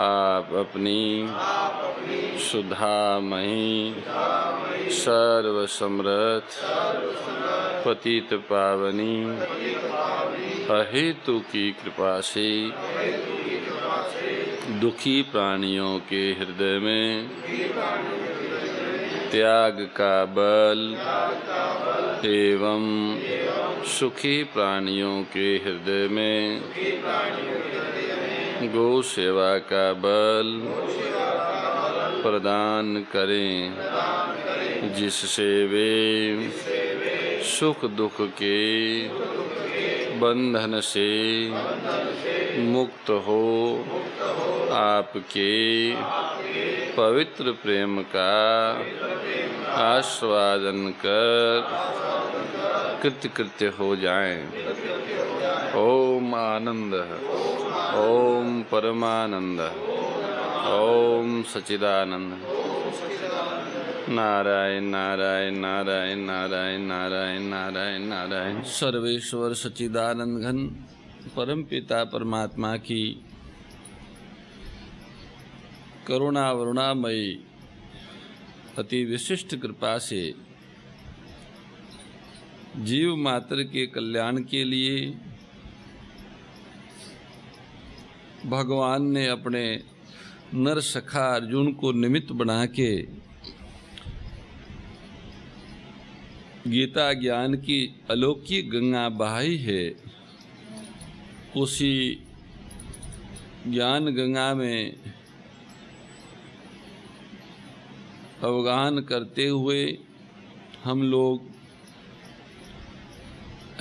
आप अपनी सुधामयी सर्वसमर्थ पतित पावनी अहेतु की कृपा से दुखी प्राणियों के हृदय में त्याग का बल एवं सुखी प्राणियों के हृदय में गौ सेवा का बल प्रदान करें, जिससे वे सुख दुख के बंधन से मुक्त हो आपके पवित्र प्रेम का आस्वादन कर कृतकृत्य हो जाएं। ओम आनंद, ओम परमानंद, ओम सच्चिदानंद। नारायण नारायण नारायण नारायण नारायण नारायण नारायण। सर्वेश्वर सच्चिदानंद घन परम पिता परमात्मा की करुणा वरुणामयी अति विशिष्ट कृपा से जीव मात्र के कल्याण के लिए भगवान ने अपने नर सखा अर्जुन को निमित्त बना के गीता ज्ञान की अलौकिक गंगा बहाई है। उसी ज्ञान गंगा में अवगाहन करते हुए हम लोग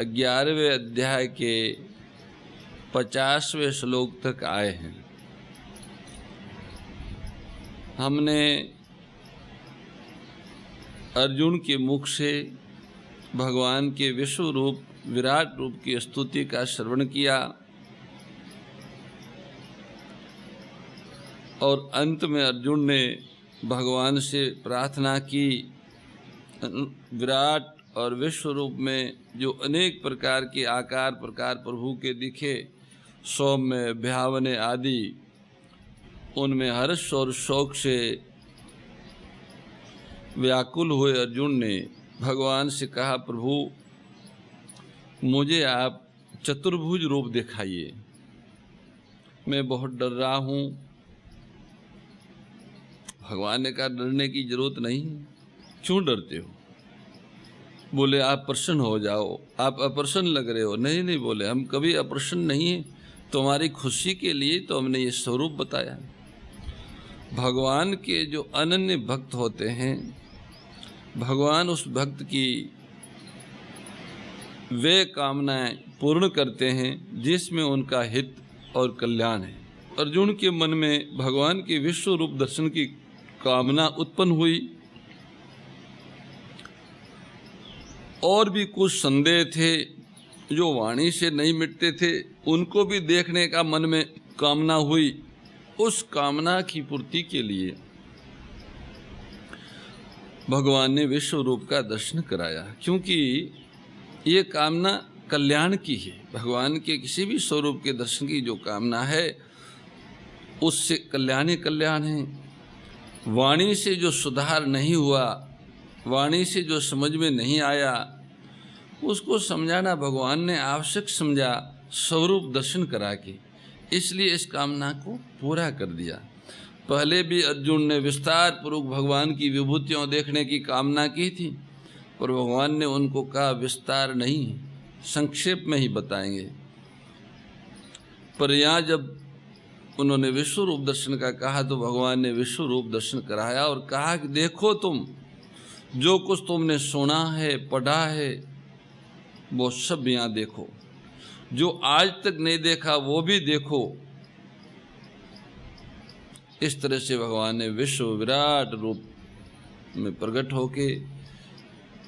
11वें अध्याय के 50वें श्लोक तक आए हैं। हमने अर्जुन के मुख से भगवान के विश्व रूप विराट रूप की स्तुति का श्रवण किया और अंत में अर्जुन ने भगवान से प्रार्थना की, विराट और विश्व रूप में जो अनेक प्रकार के आकार प्रकार प्रभु के दिखे, सौम्य भयावने आदि, उनमें हर्ष और शोक से व्याकुल हुए अर्जुन ने भगवान से कहा, प्रभु मुझे आप चतुर्भुज रूप दिखाइए, मैं बहुत डर रहा हूँ। भगवान ने कहा, डरने की जरूरत नहीं, क्यों डरते हो? बोले आप प्रसन्न हो जाओ, आप अप्रसन्न लग रहे हो। नहीं नहीं बोले, हम कभी अप्रसन्न नहीं हैं, तुम्हारी खुशी के लिए तो हमने ये स्वरूप बताया। भगवान के जो अनन्य भक्त होते हैं, भगवान उस भक्त की वे कामनाएं पूर्ण करते हैं जिसमें उनका हित और कल्याण है। अर्जुन के मन में भगवान के विश्व रूप दर्शन की कामना उत्पन्न हुई और भी कुछ संदेह थे जो वाणी से नहीं मिटते थे, उनको भी देखने का मन में कामना हुई। उस कामना की पूर्ति के लिए भगवान ने विश्व रूप का दर्शन कराया, क्योंकि ये कामना कल्याण की है। भगवान के किसी भी स्वरूप के दर्शन की जो कामना है उससे कल्याण ही कल्याण है। वाणी से जो सुधार नहीं हुआ, वाणी से जो समझ में नहीं आया, उसको समझाना भगवान ने आवश्यक समझा स्वरूप दर्शन करा के, इसलिए इस कामना को पूरा कर दिया। पहले भी अर्जुन ने विस्तार पूर्वक भगवान की विभूतियों देखने की कामना की थी, पर भगवान ने उनको कहा विस्तार नहीं, संक्षेप में ही बताएंगे। पर यहाँ जब उन्होंने विश्व रूप दर्शन का कहा तो भगवान ने विश्व रूप दर्शन कराया और कहा कि देखो तुम जो कुछ तुमने सुना है पढ़ा है वो सब यहाँ देखो, जो आज तक नहीं देखा वो भी देखो। इस तरह से भगवान ने विश्व विराट रूप में प्रकट होके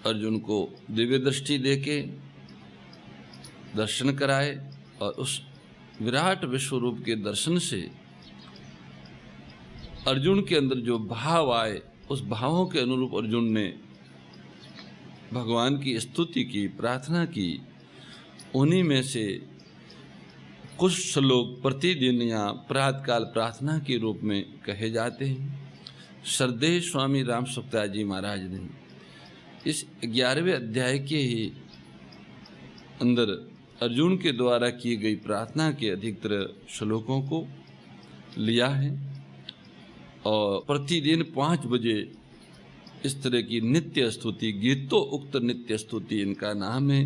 अर्जुन को दिव्य दृष्टि देके दर्शन कराए और उस विराट विश्व रूप के दर्शन से अर्जुन के अंदर जो भाव आए, उस भावों के अनुरूप अर्जुन ने भगवान की स्तुति की, प्रार्थना की। उन्हीं में से कुछ श्लोक प्रतिदिन या प्रातःकाल प्रार्थना के रूप में कहे जाते हैं। श्रद्धेय स्वामी राम सुखदास जी महाराज ने इस 11वें अध्याय के ही अंदर अर्जुन के द्वारा की गई प्रार्थना के अधिकतर श्लोकों को लिया है और प्रतिदिन 5 बजे इस तरह की नित्य स्तुति, गीतो उक्त नित्य स्तुति इनका नाम है।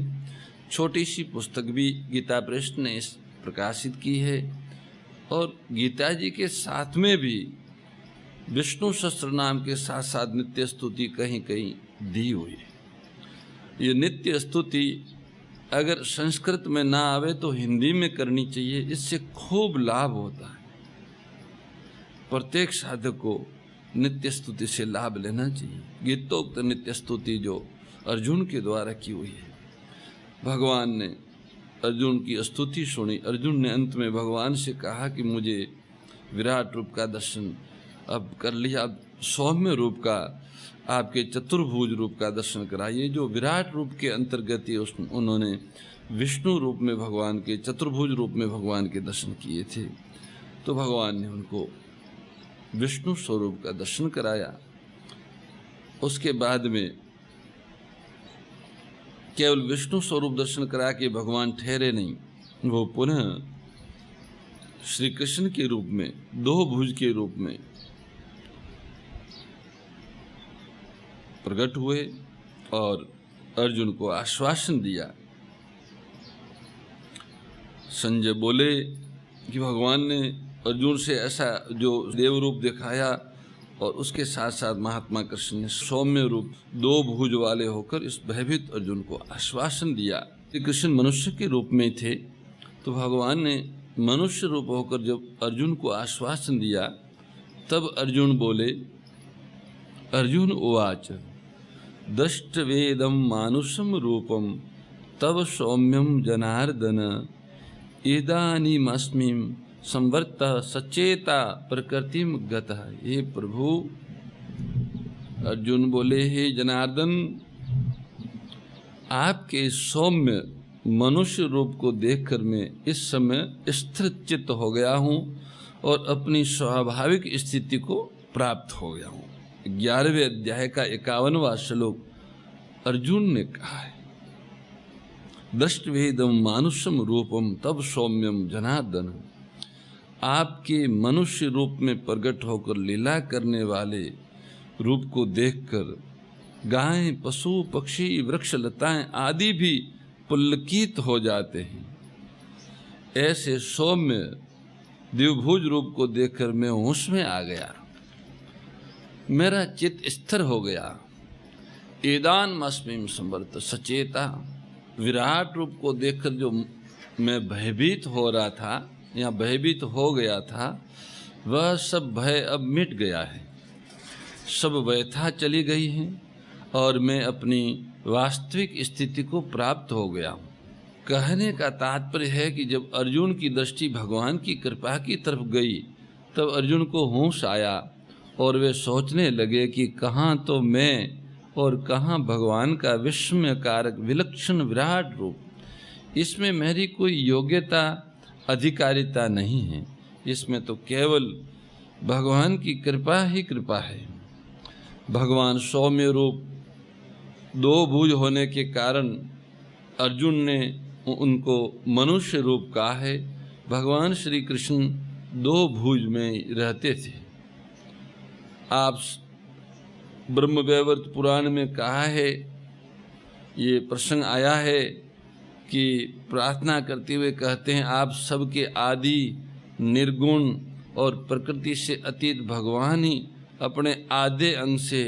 छोटी सी पुस्तक भी गीता प्रेस ने इस प्रकाशित की है और गीता जी के साथ में भी विष्णु सहस्त्र नाम के साथ साथ नित्य स्तुति कहीं कहीं दी हुई है। ये नित्य स्तुति अगर संस्कृत में ना आवे तो हिंदी में करनी चाहिए, इससे खूब लाभ होता है। प्रत्येक साधक को नित्य स्तुति से लाभ लेना चाहिए। गीतोक्त नित्य स्तुति जो अर्जुन के द्वारा की हुई है, भगवान ने अर्जुन की स्तुति सुनी। अर्जुन ने अंत में भगवान से कहा कि मुझे विराट रूप का दर्शन अब कर लिया, अब सौम्य रूप का, आपके चतुर्भुज रूप का दर्शन कराइए। जो विराट रूप के अंतर्गत ही उन्होंने विष्णु रूप में भगवान के, चतुर्भुज रूप में भगवान के दर्शन किए थे, तो भगवान ने उनको विष्णु स्वरूप का दर्शन कराया। उसके बाद में केवल विष्णु स्वरूप दर्शन करा के भगवान ठहरे नहीं, वो पुनः श्री कृष्ण के रूप में, 2 भुज के रूप में प्रकट हुए और अर्जुन को आश्वासन दिया। संजय बोले कि भगवान ने अर्जुन से ऐसा जो देव रूप दिखाया और उसके साथ साथ महात्मा कृष्ण ने सौम्य रूप 2 भुज वाले होकर इस भयभीत अर्जुन को आश्वासन दिया। कृष्ण मनुष्य के रूप में थे, तो भगवान ने मनुष्य रूप होकर जब अर्जुन को आश्वासन दिया, तब अर्जुन बोले, अर्जुन उवाच दष्टवेदम मानुषम रूपम तव सौम्यम जनार्दन इदानीमस्मि संवर्त सचेता प्रकृतिम गतः। हे प्रभु, अर्जुन बोले, हे जनार्दन, आपके सौम्य मनुष्य रूप को देखकर मैं इस समय स्थिर चित्त हो गया हूँ और अपनी स्वाभाविक स्थिति को प्राप्त हो गया हूँ। 11वें अध्याय का 51वां श्लोक अर्जुन ने कहा है, दष्टवेदम मानुषम रूपम तब सौम्यम जनार्दन। आपके मनुष्य रूप में प्रकट होकर लीला करने वाले रूप को देखकर गायें, पशु, पक्षी, वृक्ष, लताएं आदि भी पुलकित हो जाते हैं। ऐसे सौम्य द्विभुज रूप को देखकर मैं होश में आ गया, मेरा चित्त स्थिर हो गया। एदानमस्मिं संवर्त सचेता। विराट रूप को देखकर जो मैं भयभीत हो रहा था या भयभीत हो गया था, वह सब भय अब मिट गया है, सब व्यथा चली गई है और मैं अपनी वास्तविक स्थिति को प्राप्त हो गया हूँ। कहने का तात्पर्य है कि जब अर्जुन की दृष्टि भगवान की कृपा की तरफ गई, तब अर्जुन को होश आया और वे सोचने लगे कि कहाँ तो मैं और कहाँ भगवान का विस्मयकारक विलक्षण विराट रूप। इसमें मेरी कोई योग्यता, अधिकारिता नहीं है, इसमें तो केवल भगवान की कृपा ही कृपा है। भगवान सौम्य रूप 2 भुज होने के कारण अर्जुन ने उनको मनुष्य रूप कहा है। भगवान श्री कृष्ण 2 भुज में रहते थे। आप ब्रह्मवैवर्त पुराण में कहा है, ये प्रसंग आया है कि प्रार्थना करते हुए कहते हैं, आप सबके आदि निर्गुण और प्रकृति से अतीत भगवान ही अपने आधे अंग से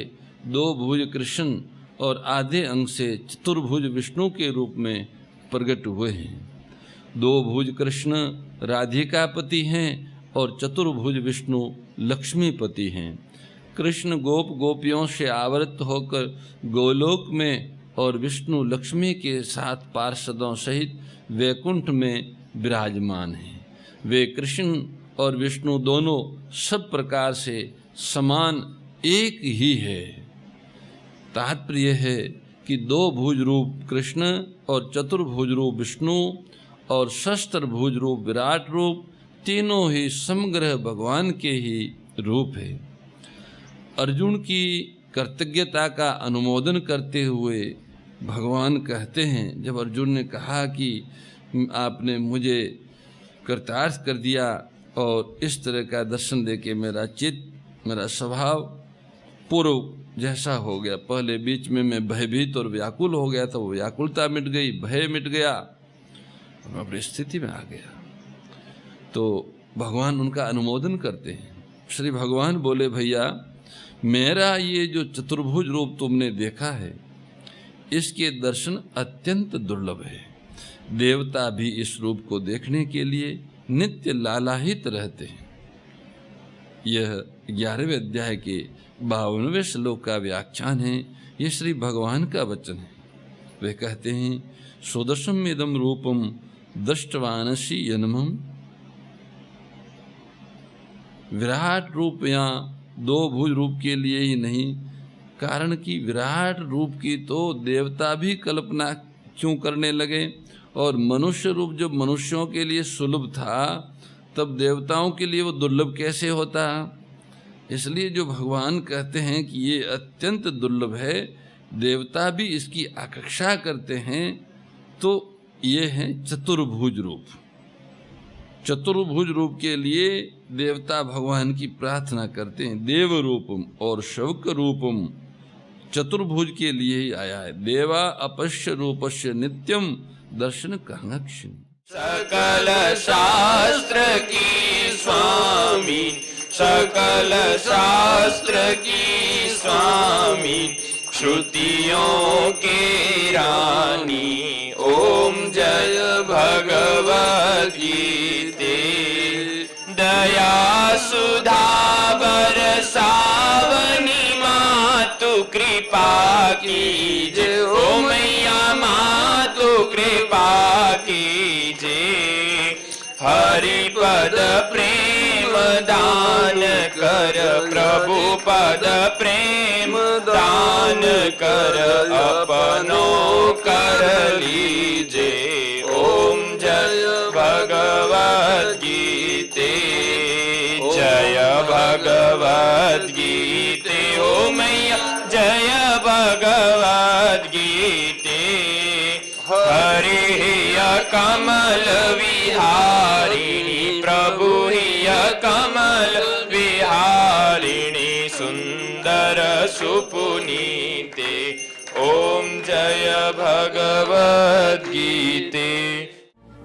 2 भुज कृष्ण और आधे अंग से चतुर्भुज विष्णु के रूप में प्रकट हुए हैं। 2 भुज कृष्ण राधिकापति हैं और चतुर्भुज विष्णु लक्ष्मीपति हैं। कृष्ण गोप गोपियों से आवृत होकर गोलोक में और विष्णु लक्ष्मी के साथ पार्षदों सहित वैकुंठ में विराजमान हैं। वे कृष्ण और विष्णु दोनों सब प्रकार से समान एक ही है। तात्पर्य है कि 2 भुज रूप कृष्ण और चतुर्भुज रूप विष्णु और शस्त्र भुज रूप विराट रूप, तीनों ही समग्र भगवान के ही रूप है। अर्जुन की कृतज्ञता का अनुमोदन करते हुए भगवान कहते हैं, जब अर्जुन ने कहा कि आपने मुझे कृतार्थ कर दिया और इस तरह का दर्शन देके मेरा चित्त, मेरा स्वभाव पूर्व जैसा हो गया, पहले बीच में मैं भयभीत और व्याकुल हो गया था, वो व्याकुलता मिट गई, भय मिट गया, मैं अपनी स्थिति में आ गया। तो भगवान उनका अनुमोदन करते हैं। श्री भगवान बोले, भैया मेरा ये जो चतुर्भुज रूप तुमने देखा है, इसके दर्शन अत्यंत दुर्लभ है। देवता भी इस रूप को देखने के लिए नित्य लालायित रहते हैं। यह 11वें अध्याय के 52वें श्लोक का व्याख्यान है। ये श्री भगवान का वचन है। वे कहते हैं, सोदशम इदम रूपम दृष्टवानसी यनमम। विराट रूप यहाँ 2 भुज रूप के लिए ही नहीं, कारण कि विराट रूप की तो देवता भी कल्पना क्यों करने लगे, और मनुष्य रूप जब मनुष्यों के लिए सुलभ था, तब देवताओं के लिए वो दुर्लभ कैसे होता। इसलिए जो भगवान कहते हैं कि ये अत्यंत दुर्लभ है, देवता भी इसकी आकांक्षा करते हैं, तो ये है चतुर्भुज रूप। चतुर्भुज रूप के लिए देवता भगवान की प्रार्थना करते हैं। देव रूपम और शौक रूपम चतुर्भुज के लिए ही आया है। देवा अपश्य रूपस्य नित्यम दर्शन कांक्षी। सकल शास्त्र की स्वामी, सकल शास्त्र की स्वामी, श्रुतियों के रानी, ओम जय भगवद गीते। दया सुधा बरसावनी मातु कृपा कीजे, ओ मैया मातु कृपा कीजे। हरि पद प्रेम दान कर, प्रभु पद प्रेम दान कर, अपनो कर लीजे। ओम जय भगवद गीते, जय भगवद गीते, ओ मैया जय भगवद गीते। हरि कमल विहारिणी, प्रभु हिय कमल विहारिणी, सुंदर सुपुनीते। ओम जय भगवद गीते।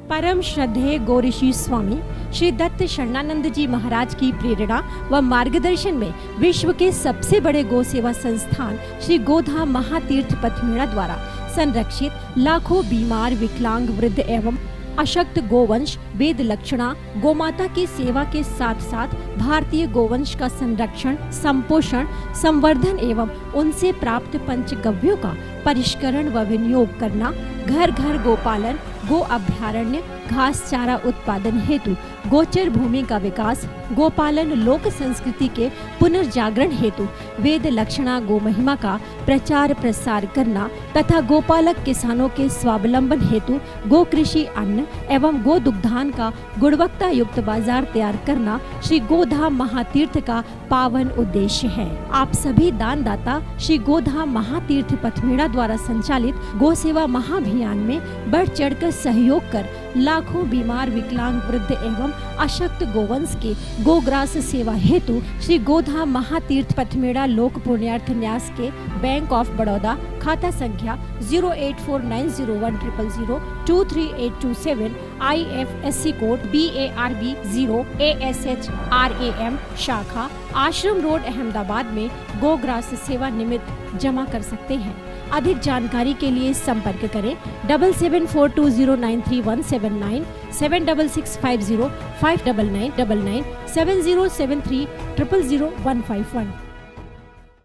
परम श्रद्धेय गौरीशी स्वामी श्री दत्त शरणानंद जी महाराज की प्रेरणा व मार्गदर्शन में विश्व के सबसे बड़े गौ सेवा संस्थान श्री गोधाम महातीर्थ पथमेड़ा द्वारा संरक्षित लाखों बीमार, विकलांग, वृद्ध एवं अशक्त गोवंश वेद लक्षणा गोमाता की सेवा के साथ साथ भारतीय गोवंश का संरक्षण, संपोषण, संवर्धन एवं उनसे प्राप्त पंचगव्यों का परिष्करण व विनियोग करना, घर घर गोपालन, गो अभ्यारण्य, घास चारा उत्पादन हेतु गोचर भूमि का विकास, गोपालन लोक संस्कृति के पुनर्जागरण हेतु वेद लक्षणा गो महिमा का प्रचार प्रसार करना तथा गोपालक किसानों के स्वावलंबन हेतु गो कृषि अन्न एवं गो दुग्धान का गुणवत्ता युक्त बाजार तैयार करना श्री गोधाम महातीर्थ का पावन उद्देश्य है। आप सभी दानदाता श्री गोधाम महातीर्थ पथमेड़ा द्वारा संचालित गो सेवा महाअभियान में बढ़ चढ़कर सहयोग कर लाखों बीमार, विकलांग, वृद्ध एवं अशक्त गोवंश के गोग्रास सेवा हेतु श्री गोधाम महातीर्थ पथमेड़ा लोक पुण्यार्थ न्यास के बैंक ऑफ बड़ौदा खाता संख्या 084901000238827 IFSC कोड BARB 0 ASHRAM शाखा आश्रम रोड अहमदाबाद में गोग्रास सेवा निमित्त जमा कर सकते हैं। अधिक जानकारी के लिए संपर्क करें 7742093179 7665059999 7073000151।